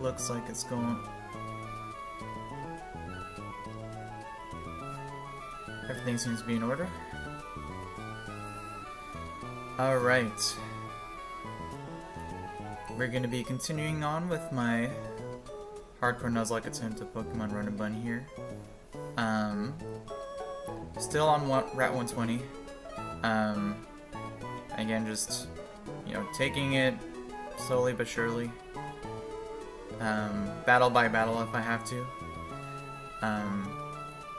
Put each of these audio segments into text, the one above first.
looks like it's going. Everything seems to be in order. Alright. We're going to be continuing on with my hardcore Nuzlocke attempt at Pokemon Run and Bun here. Still on Route 120. Again, just, you know, taking it slowly but surely. Battle by battle if I have to.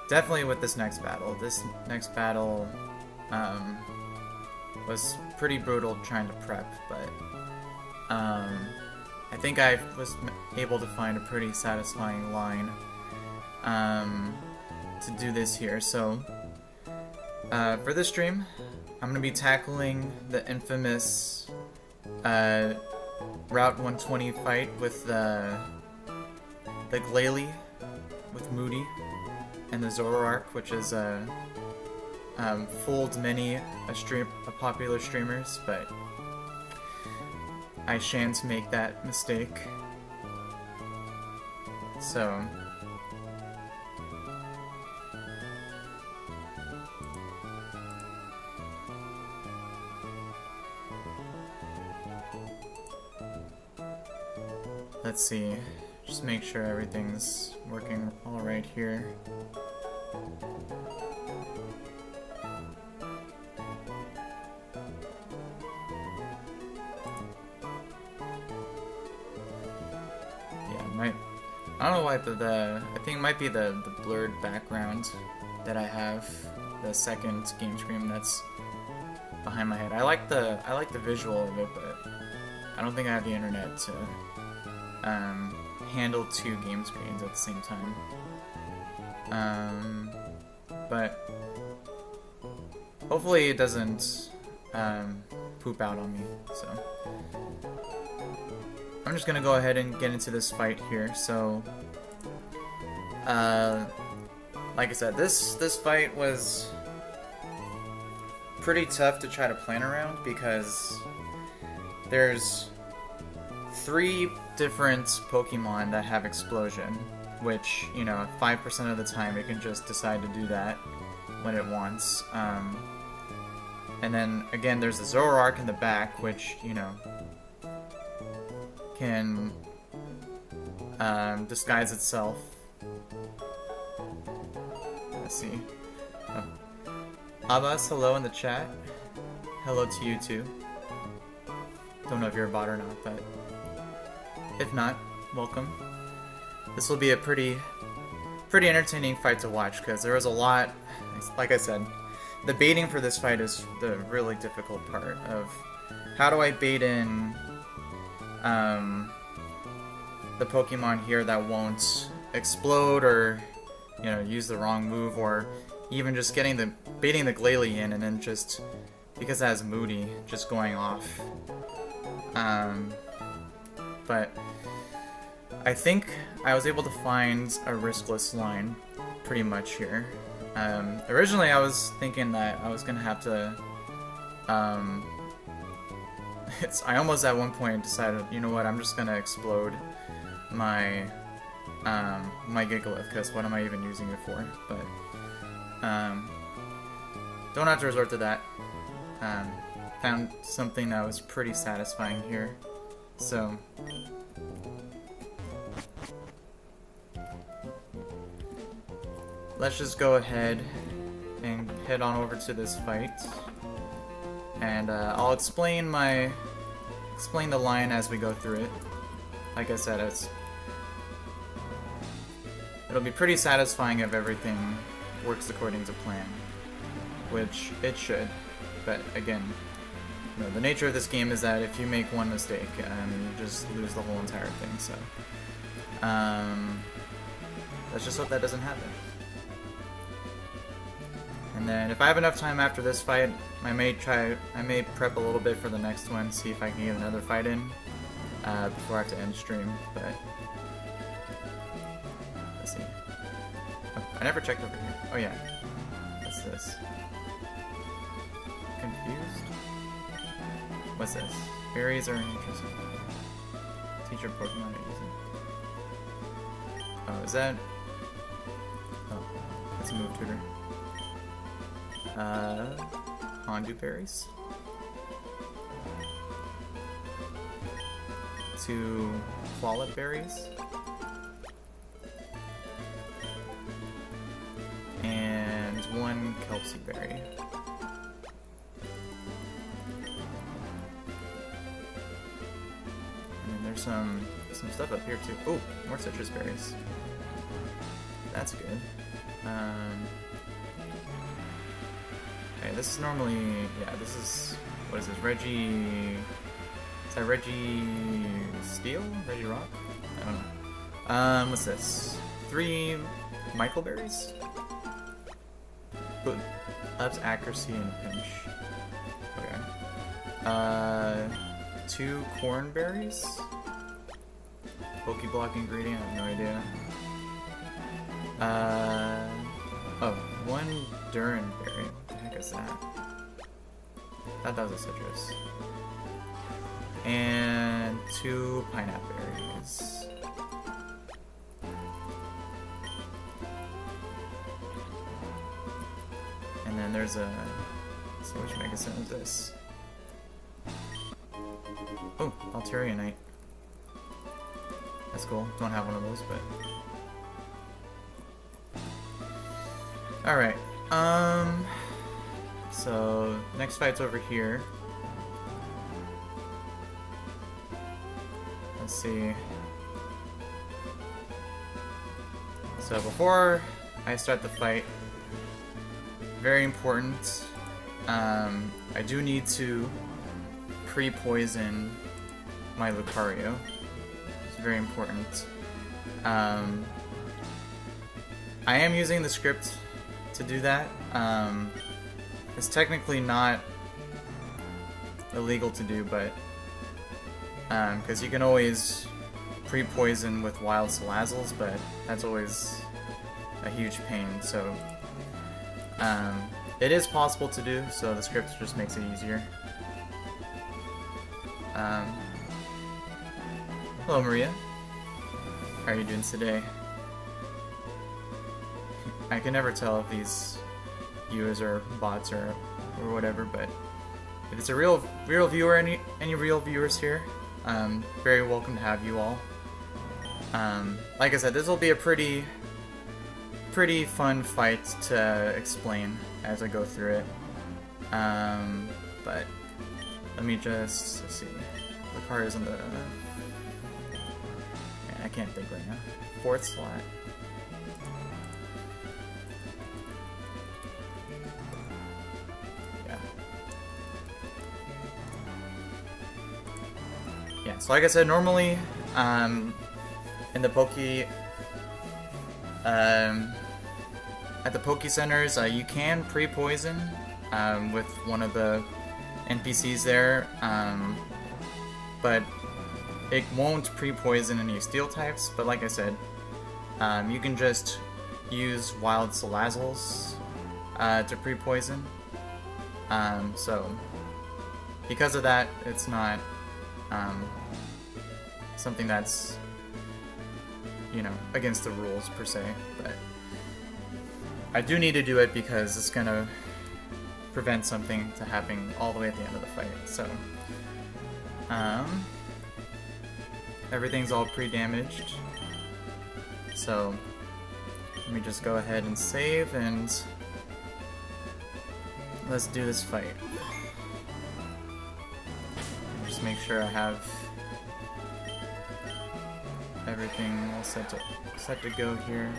Definitely with this next battle. This next battle was pretty brutal trying to prep, but I think I was able to find a pretty satisfying line to do this here. So for this stream, I'm going to be tackling the infamous Route 120 fight with the Glalie with Moody and the Zoroark, which is fooled many a popular streamers, but I shan't make that mistake. So let's see, just make sure everything's working all right here. I don't know why I think it might be the blurred background that I have, the second game screen that's behind my head. I like the visual of it, but I don't think I have the internet to handle two game screens at the same time. But hopefully it doesn't poop out on me. So I'm just gonna go ahead and get into this fight here. So, like I said, this fight was pretty tough to try to plan around because there's 3 different Pokemon that have Explosion, which, you know, 5% of the time it can just decide to do that when it wants. And then again, there's the Zoroark in the back, which, you know, can disguise itself. Let's see. Oh. Abbas, hello in the chat. Hello to you too. Don't know if you're a bot or not, but if not, welcome. This will be a pretty entertaining fight to watch because there was a lot. Like I said, the baiting for this fight is the really difficult part of how do I bait in the Pokemon here that won't explode or, you know, use the wrong move, or even just baiting the Glalie in and then just, because it has Moody, just going off. But I think I was able to find a riskless line pretty much here. Originally I was thinking that I was gonna have to I almost at one point decided, you know what, I'm just gonna explode my my Gigalith, because what am I even using it for? But don't have to resort to that. Found something that was pretty satisfying here. So let's just go ahead and head on over to this fight. And I'll explain the line as we go through it. Like I said, it'll be pretty satisfying if everything works according to plan, which it should. But again, you know, the nature of this game is that if you make one mistake, you just lose the whole entire thing. So let's just hope that doesn't happen. And then if I have enough time after this fight, I may prep a little bit for the next one, see if I can get another fight in before I have to end stream. But let's see. Oh, I never checked over here. Oh yeah, what's this? Confused? What's this? Berries are interesting. Teacher Pokemon are using. is that... Oh, that's a move tutor. Hondu berries. 2 Qualit berries. And 1 Kelpsie berry. And then there's some stuff up here too. Oh, more citrus berries. That's good. Okay, this is normally, yeah, this is, what is this, Reggie, is that Reggie Steel? Reggie Rock? I don't know. What's this? 3 Michael berries? Ooh, ups accuracy in a pinch. Okay. 2 corn berries? Pokeblock ingredient, I have no idea. Oh, 1 Durin berry. What the heck is that? Thought that was a citrus. And 2 pineapple berries. And then there's a... Let's see which Mega Sin is this. Oh, Alterianite. That's cool. Don't have one of those, but... Alright, so next fight's over here. Let's see. So before I start the fight, very important, I do need to pre-poison my Lucario. It's very important. I am using the script to do that. It's technically not illegal to do, but because you can always pre-poison with wild Salazzles, but that's always a huge pain, so it is possible to do, so the script just makes it easier. Hello Maria, how are you doing today? I can never tell if these viewers are bots or whatever, but if it's a real viewer, any real viewers here, very welcome to have you all. Like I said, this will be a pretty fun fight to explain as I go through it. But let me just, let's see. Lucario's in the... Man, I can't think right now. 4th slot. Yeah, so like I said, normally, in the at the Poke Centers, you can pre-poison, with one of the NPCs there, but it won't pre-poison any Steel types, but like I said, you can just use wild Salazzles, to pre-poison, so, because of that, it's not, something that's, you know, against the rules per se, but I do need to do it because it's gonna prevent something to happening all the way at the end of the fight. So everything's all pre-damaged, so let me just go ahead and save and let's do this fight. Just make sure I have everything all set to go here.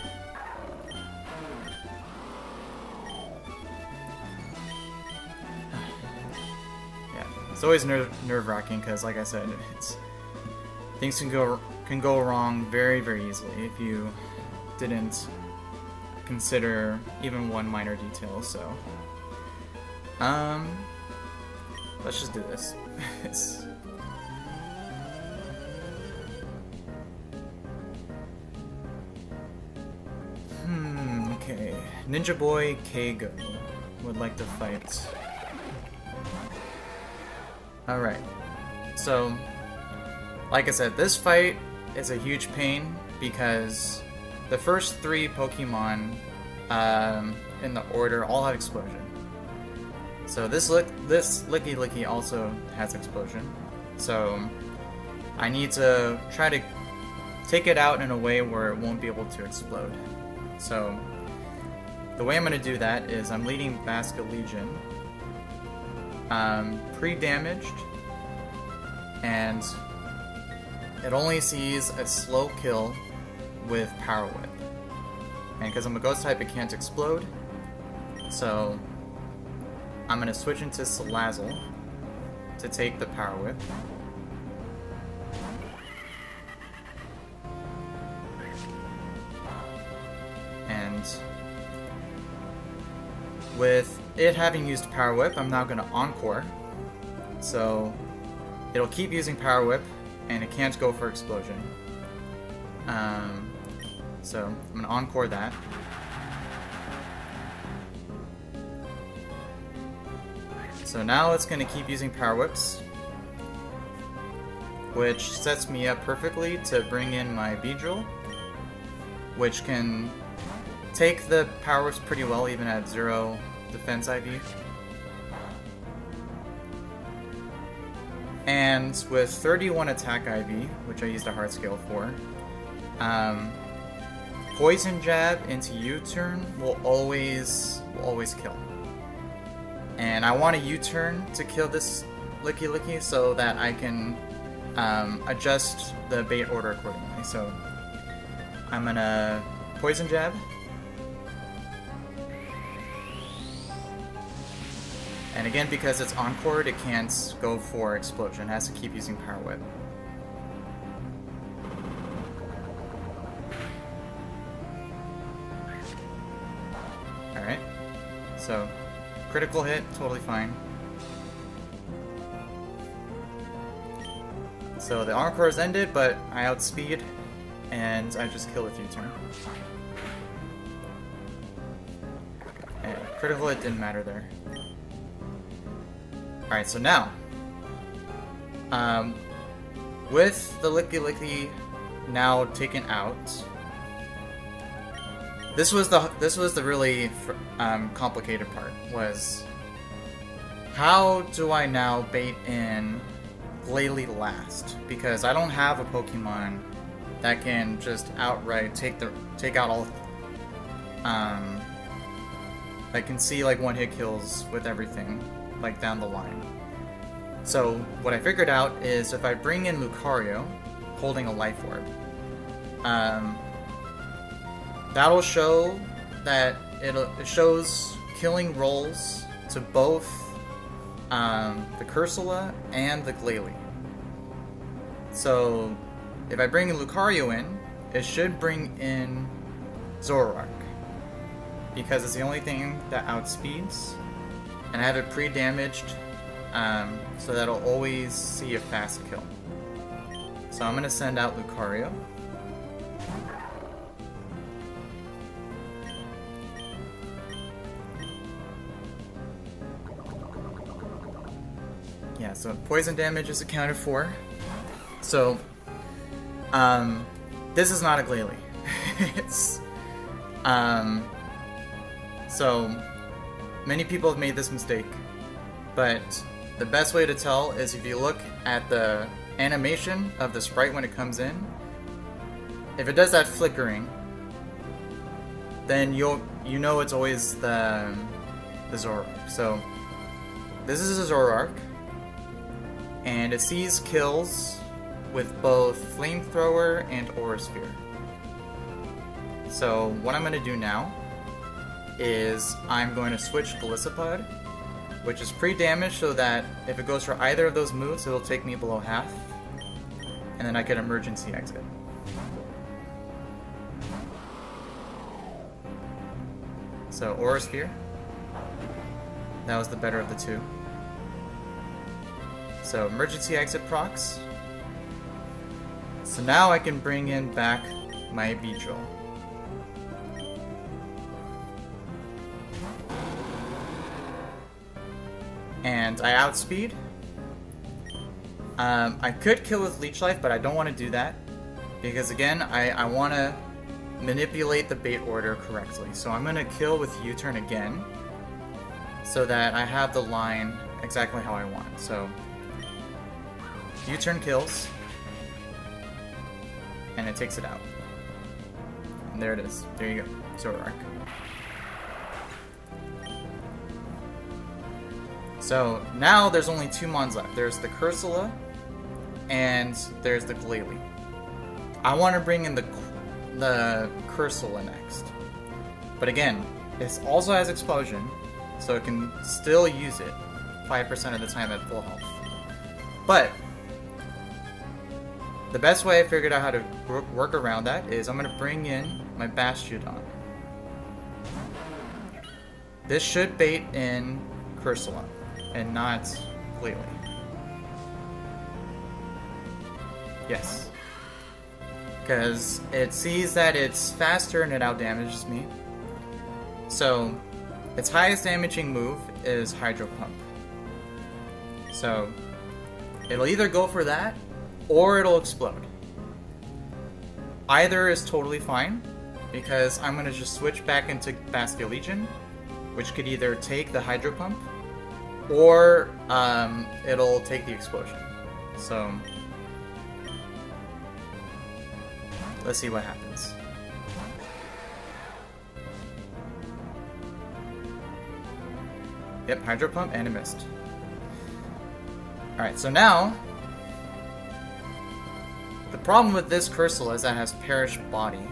Yeah, it's always nerve-wracking because, like I said, things can go wrong very, very easily if you didn't consider even one minor detail. So, let's just do this. Okay. Ninja Boy Keigo would like to fight. Alright. So, like I said, this fight is a huge pain because the first 3 Pokemon in the order all have Explosion. So this Licky Licky also has Explosion. So I need to try to take it out in a way where it won't be able to explode. So the way I'm going to do that is I'm leading Basket Legion, pre-damaged, and it only sees a slow kill with Power Whip. And because I'm a Ghost type, it can't explode. So I'm going to switch into Salazzle to take the Power Whip. And with it having used Power Whip, I'm now going to Encore. So it'll keep using Power Whip, and it can't go for Explosion. So I'm going to Encore that. So now it's going to keep using Power Whips, which sets me up perfectly to bring in my Beedrill, which can take the Power Whips pretty well even at 0 defense IV. And with 31 attack IV, which I used a hard scale for, Poison Jab into U-turn will always kill. And I want a U-turn to kill this Licky Licky so that I can adjust the bait order accordingly. So I'm gonna Poison Jab. And again, because it's Encored, it can't go for Explosion. It has to keep using Power Whip. Alright. So, critical hit, totally fine. So the Encore is ended, but I outspeed, and I just kill with U-turn. And critical hit didn't matter there. Alright, so now, with the Licky Licky now taken out, this was the really complicated part, was how do I now bait in Glalie last? Because I don't have a Pokemon that can just outright take out all that can see like one-hit kills with everything, like down the line. So what I figured out is if I bring in Lucario holding a Life Orb, that'll show that it shows killing rolls to both the Cursula and the Glalie. So if I bring Lucario in, it should bring in Zoroark, because it's the only thing that outspeeds, and I have it pre-damaged, so that'll always see a fast kill. So I'm gonna send out Lucario. Yeah, so poison damage is accounted for. So, this is not a Glalie. It's, so, many people have made this mistake, but the best way to tell is if you look at the animation of the sprite when it comes in. If it does that flickering, then you know it's always the Zoroark. So, this is a Zoroark, and it sees kills with both Flamethrower and Aura Sphere. So what I'm going to do now is I'm going to switch Golisopod, which is pre-damaged so that if it goes for either of those moves, it'll take me below half, and then I can emergency exit. So Aura Sphere, that was the better of the two. So emergency exit procs. So now I can bring in back my Beedrill. And I outspeed. I could kill with Leech Life, but I don't want to do that, because again, I want to manipulate the bait order correctly. So I'm gonna kill with U-turn again, so that I have the line exactly how I want. So U-turn kills, and it takes it out. And there it is. There you go. Zoroark. So now there's only 2 mons left. There's the Cursula, and there's the Glalie. I want to bring in the Cursula next. But again, it also has Explosion, so it can still use it 5% of the time at full health. But the best way I figured out how to work around that is I'm going to bring in my Bastiodon. This should bait in Cursula and not Glalie. Yes. Because it sees that it's faster and it outdamages me. So its highest damaging move is Hydro Pump. So it'll either go for that or it'll explode. Either is totally fine, because I'm going to just switch back into Basculegion, which could either take the Hydro Pump or it'll take the Explosion. So let's see what happens. Yep, Hydro Pump, and it missed. Alright, so now the problem with this Cursula is that it has Perish Body,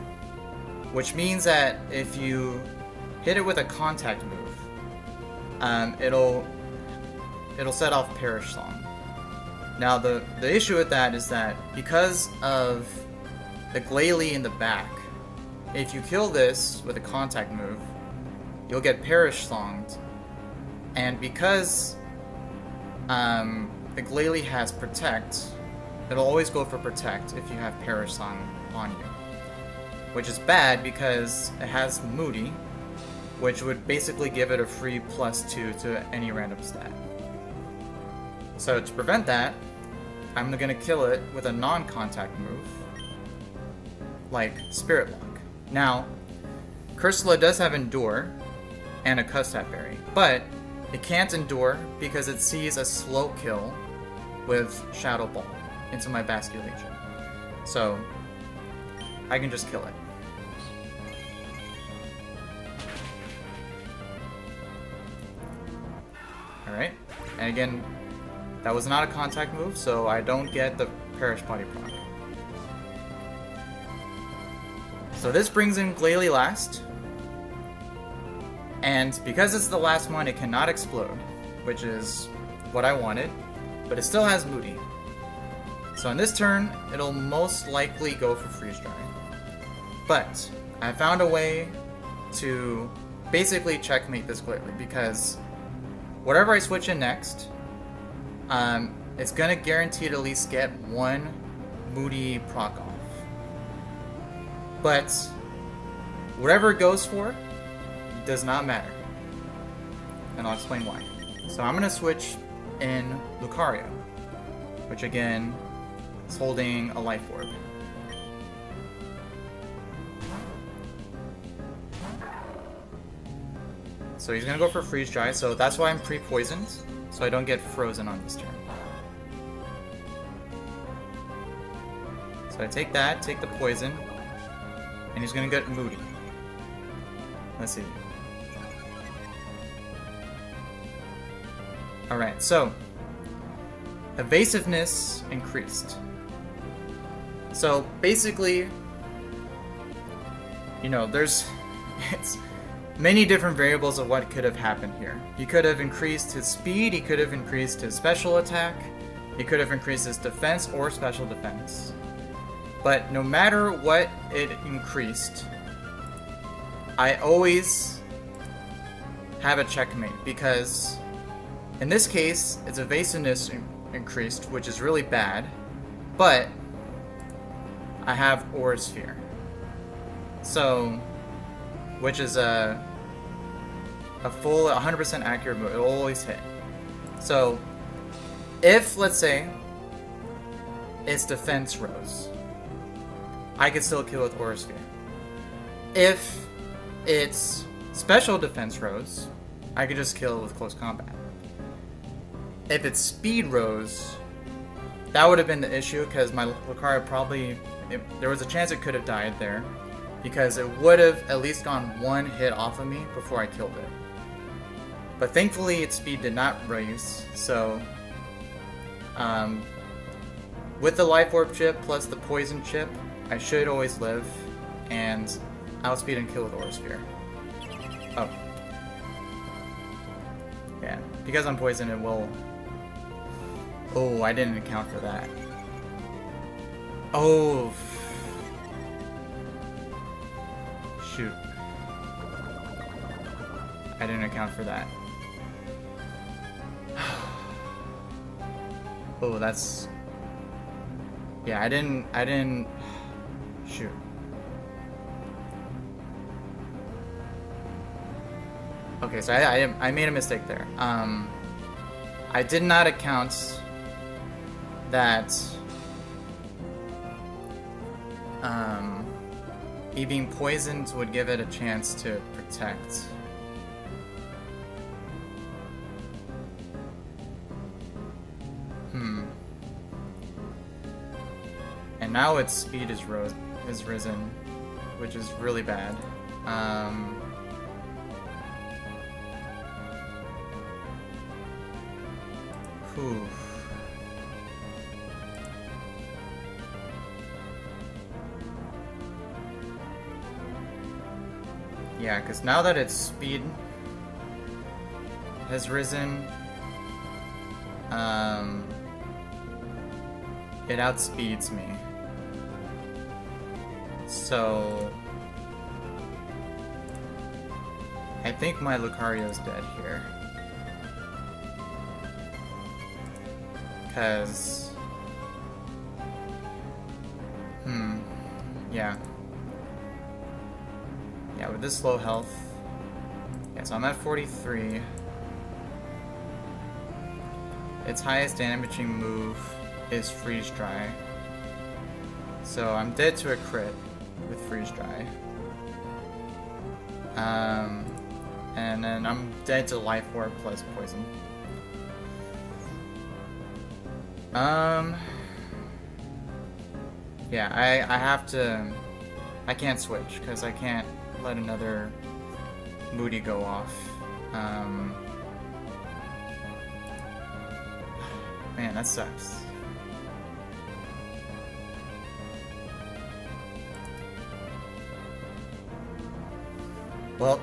which means that if you hit it with a contact move, it'll set off Perish Song. Now the issue with that is that because of the Glalie in the back, if you kill this with a contact move, you'll get Perish Songed, and because the Glalie has Protect, it'll always go for Protect if you have Perish Song on you. Which is bad because it has Moody, which would basically give it a free +2 to any random stat. So to prevent that, I'm going to kill it with a non-contact move, like Spirit Lock. Now, Cursula does have Endure and a Custap Berry, but it can't Endure because it sees a slow kill with Shadow Ball into my Basculegion. So I can just kill it. Alright, and again, that was not a contact move, so I don't get the Perish Body proc. So this brings in Glalie last, and because it's the last one, it cannot explode, which is what I wanted, but it still has Moody. So on this turn, it'll most likely go for Freeze Dry. But I found a way to basically checkmate this Glalie, because whatever I switch in next, it's gonna guarantee to at least get 1 Moody proc off. But whatever it goes for does not matter, and I'll explain why. So I'm gonna switch in Lucario, which again is holding a Life Orb. So he's gonna go for Freeze Dry, so that's why I'm pre-poisoned, so I don't get frozen on this turn. So I take that, take the poison, and he's gonna get Moody. Let's see. Alright, so evasiveness increased. So basically, you know, it's many different variables of what could have happened here. He could have increased his speed, he could have increased his special attack, he could have increased his defense or special defense. But no matter what it increased, I always have a checkmate, because in this case, its evasiveness increased, which is really bad, but I have Aura Sphere. So, which is a full 100% accurate move. It'll always hit. So, if, let's say, its defense rose, I could still kill with Aura Sphere. if it's special defense Rose, I could just kill it with close combat. If it's speed Rose, that would have been the issue, because my Lucario probably... there was a chance it could have died there, because it would have at least gone one hit off of me before I killed it. But thankfully its speed did not raise, so... with the Life Orb chip plus the Poison chip, I should always live, and outspeed and kill with Aura Sphere. Oh. Yeah, because I'm poisoned it will... Oh, I didn't account for that. Oh. Shoot. I didn't account for that. Oh, that's... Yeah, I didn't... Shoot. Okay, so I made a mistake there. I did not account that me being poisoned would give it a chance to protect. And now its speed is risen, which is really bad. Whew. Yeah, because now that its speed has risen, it outspeeds me. So I think my Lucario's dead here. Because... Yeah. Yeah, with this low health... Yeah, so I'm at 43. Its highest damaging move is Freeze Dry. So I'm dead to a crit with Freeze Dry. And then I'm dead to Life Orb plus Poison. Yeah, I have to... I can't switch, because I can't let another Moody go off. Man, that sucks. Well,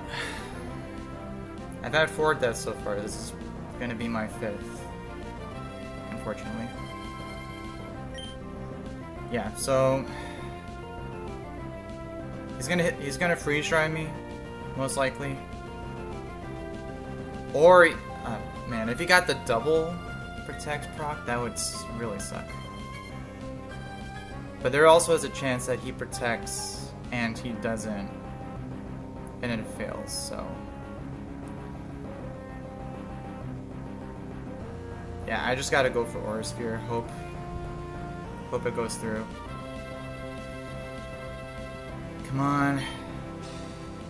I've had 4 deaths so far. This is gonna be my 5th, unfortunately. Yeah, so he's gonna freeze dry me, most likely. Or man, if he got the double protect proc, that would really suck. But there also is a chance that he protects and he doesn't, and it fails, so... Yeah, I just gotta go for Aura Sphere. Hope it goes through. Come on.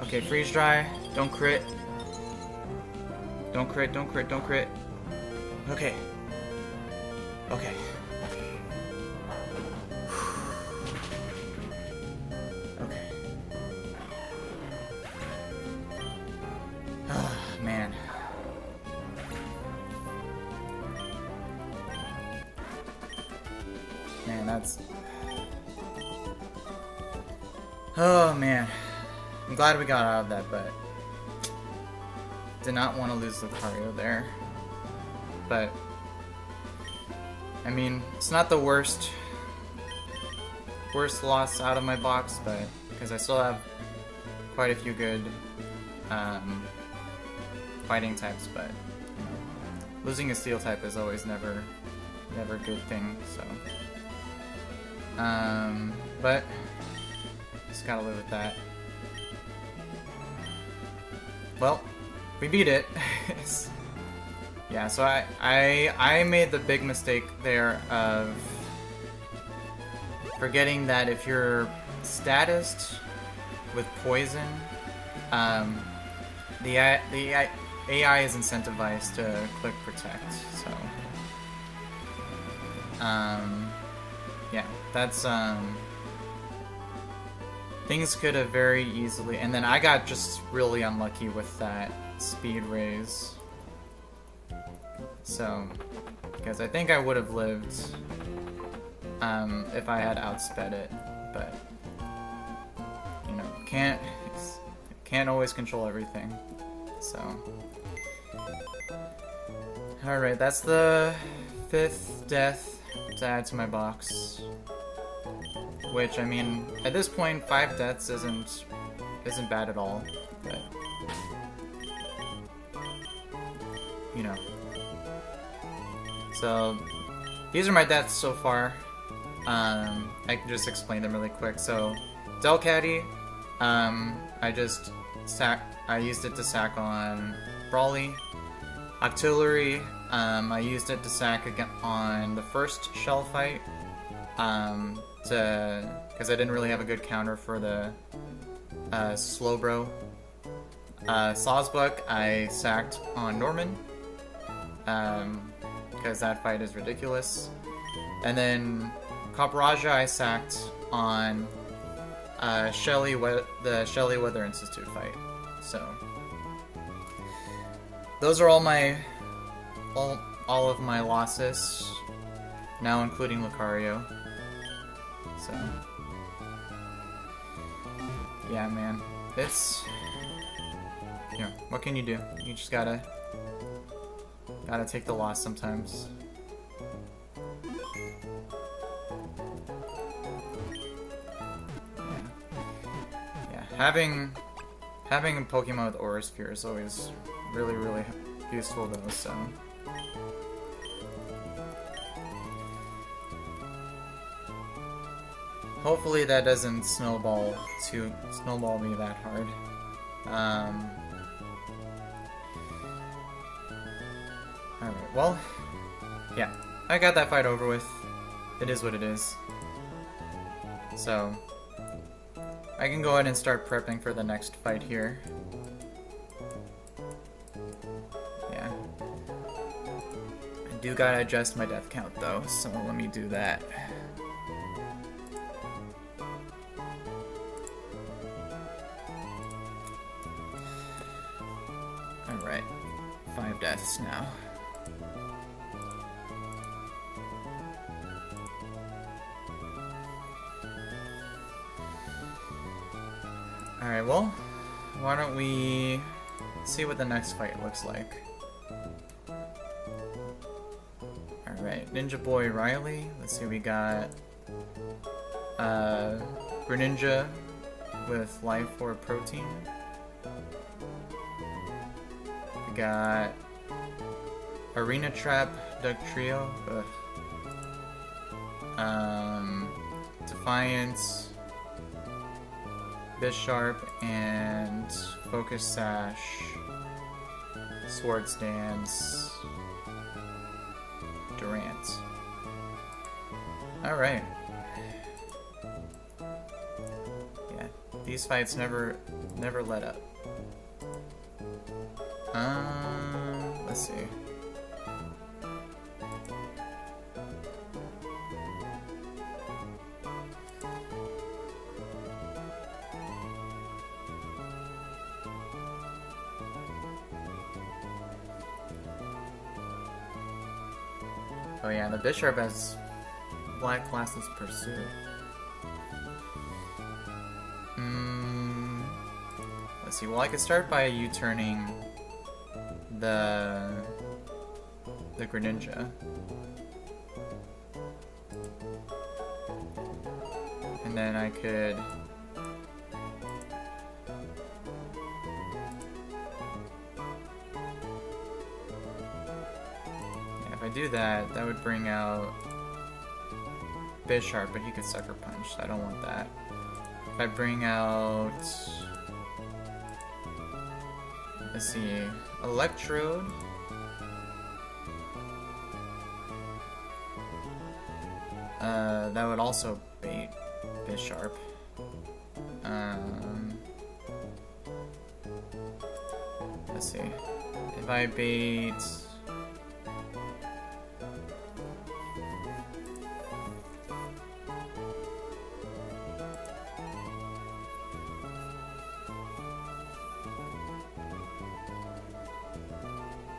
Okay, Freeze Dry. Don't crit. Don't crit, don't crit, don't crit. Okay. Okay. Okay. Ah, man. Man, that's... Oh, man. I'm glad we got out of that, but... Did not want to lose Lucario there. But... I mean, it's not the worst loss out of my box, but... Because I still have quite a few good... fighting types, but... You know, losing a steel type is always never a good thing, so... But just gotta live with that. Well, we beat it. Yeah, so I made the big mistake there of forgetting that if you're statused with poison, the AI is incentivized to click protect, so yeah, that's things could have very easily, and then I got just really unlucky with that speed raise, so because I think I would have lived if I had outsped it, but you know, can't always control everything. So, all right, that's the 5th death to add to my box. Which, I mean, at this point, 5 deaths isn't bad at all. But you know, so these are my deaths so far. I can just explain them really quick. So, Delcatty, I used it to sack on Brawly. Octillery, I used it to sack again on the first shell fight, because I didn't really have a good counter for the Slowbro. Sawsbuck, I sacked on Norman, because that fight is ridiculous. And then Copperaja, I sacked on the Shelly Weather Institute fight. So those are all of my losses, now including Lucario. So yeah, man, it's, you know, what can you do? You just gotta take the loss sometimes. Yeah, having a Pokemon with Aura Sphere is always really, really useful though, so. Hopefully that doesn't snowball me that hard. Alright, well, yeah, I got that fight over with. It is what it is. So, I can go ahead and start prepping for the next fight here. Yeah. I do gotta adjust my death count though, so let me do that. Alright, 5 deaths now. Alright, well, why don't we see what the next fight looks like. Alright, Ninja Boy Riley. Let's see, we got Greninja with Life Orb Protein. We got Arena Trap Dugtrio. Defiance, Bisharp, and Focus Sash, Swords Dance, Durant. Alright. Yeah, these fights never let up. Let's see. Oh yeah, the Bisharp has Black Classes Pursuit. Let's see, well I could start by U-turning the Greninja. And then I could if I do that, that would bring out Bisharp, but he could Sucker Punch, so I don't want that. If I bring out, let's see, Electrode, that would also bait Bisharp. let's see. If I bait...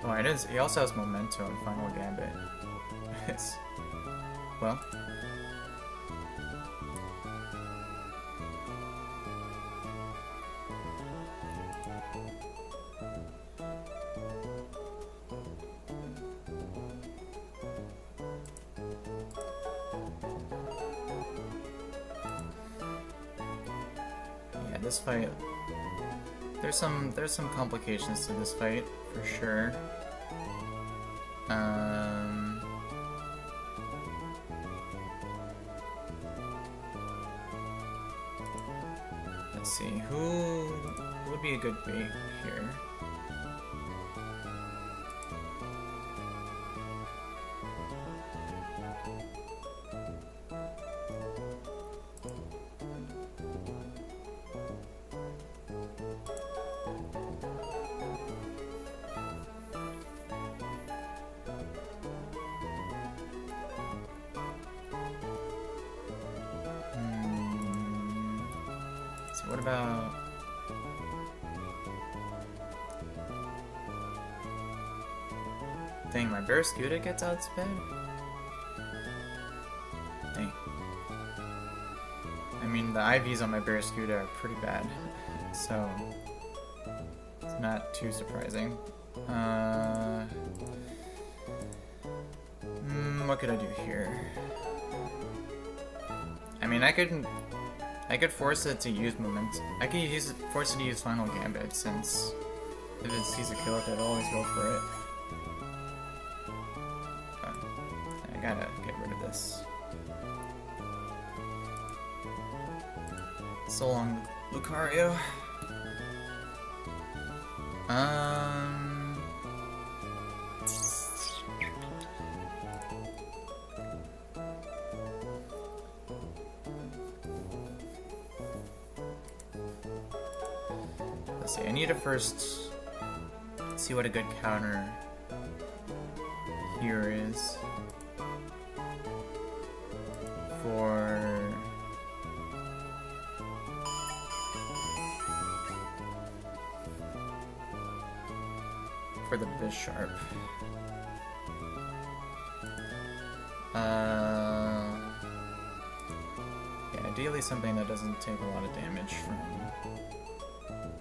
Oh, it is. He also has Memento and Final Gambit. Well. Yeah, this fight. There's some complications to this fight for sure. Let's see, who would be a good bait here? What about... Dang, my Barracuda gets outsped? Dang. I mean, the IVs on my Barracuda are pretty bad, so it's not too surprising. What could I do here? I mean, I could force it to use Momentum. I could force it to use Final Gambit, since if it sees a kill, it'll always go for it. I gotta get rid of this. So long, Lucario. Let's see, I need to first see what a good counter here is for the Bisharp. Yeah, ideally something that doesn't take a lot of damage from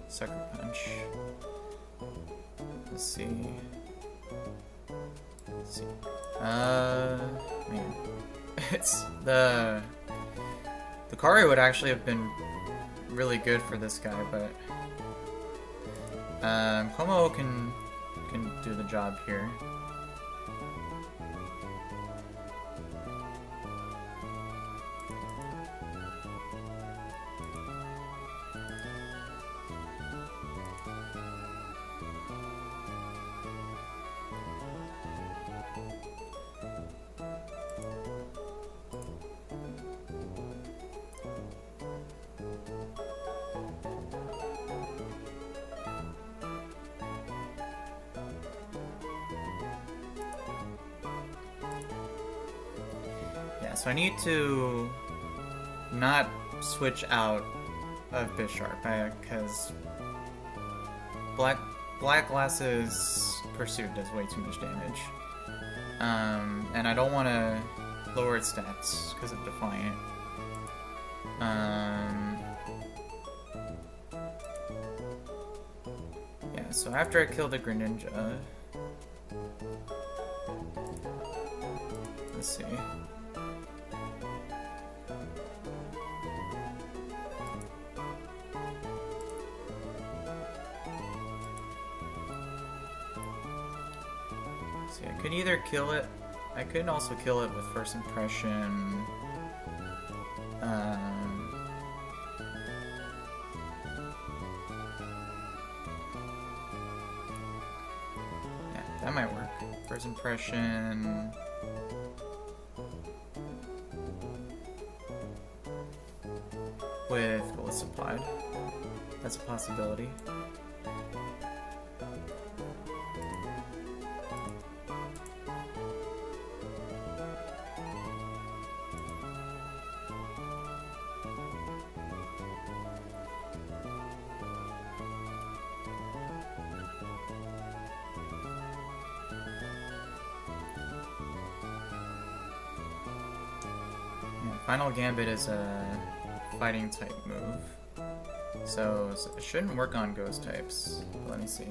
Sucker Punch. Let's see. Man. It's the Lucario would actually have been really good for this guy, but Como can do the job here. So I need to not switch out of Bisharp, because Black Glass's Pursuit does way too much damage. And I don't want to lower its stats because of Defiant. Yeah, so after I kill the Greninja, let's see. See, I could either kill it. I could also kill it with First Impression. Yeah, that might work. First Impression. With Golisopod. That's a possibility. Final Gambit is a fighting type move, so it shouldn't work on ghost types. Let me see.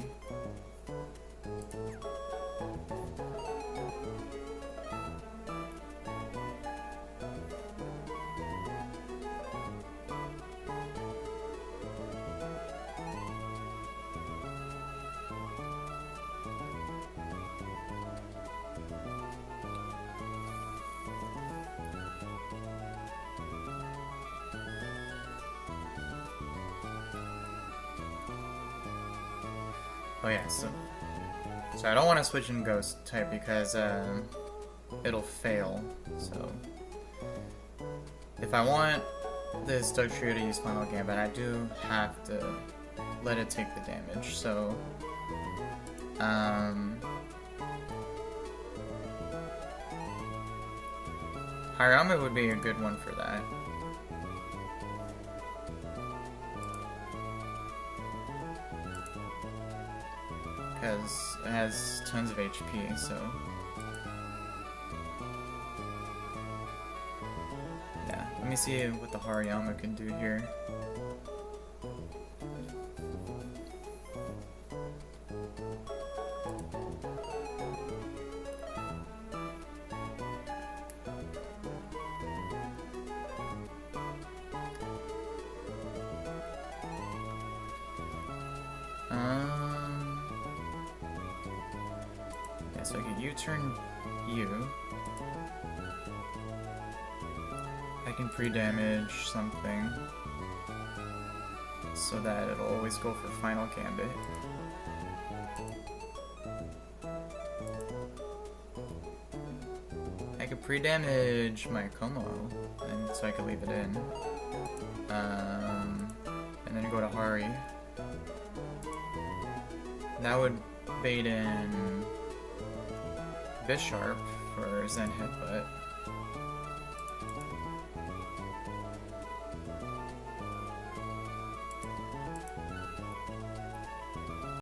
Oh yeah, so I don't want to switch in ghost type because it'll fail. So if I want this Dugtrio to use Final Gambit, I do have to let it take the damage. So Hariyama would be a good one for that. Because it has tons of HP, so yeah. Let me see what the Hariyama can do here. So I can U-turn you. I can pre-damage something so that it'll always go for Final Gambit. I could pre-damage my Como, and so I could leave it in. And then go to Hari. That would bait in Bisharp for Zen Headbutt.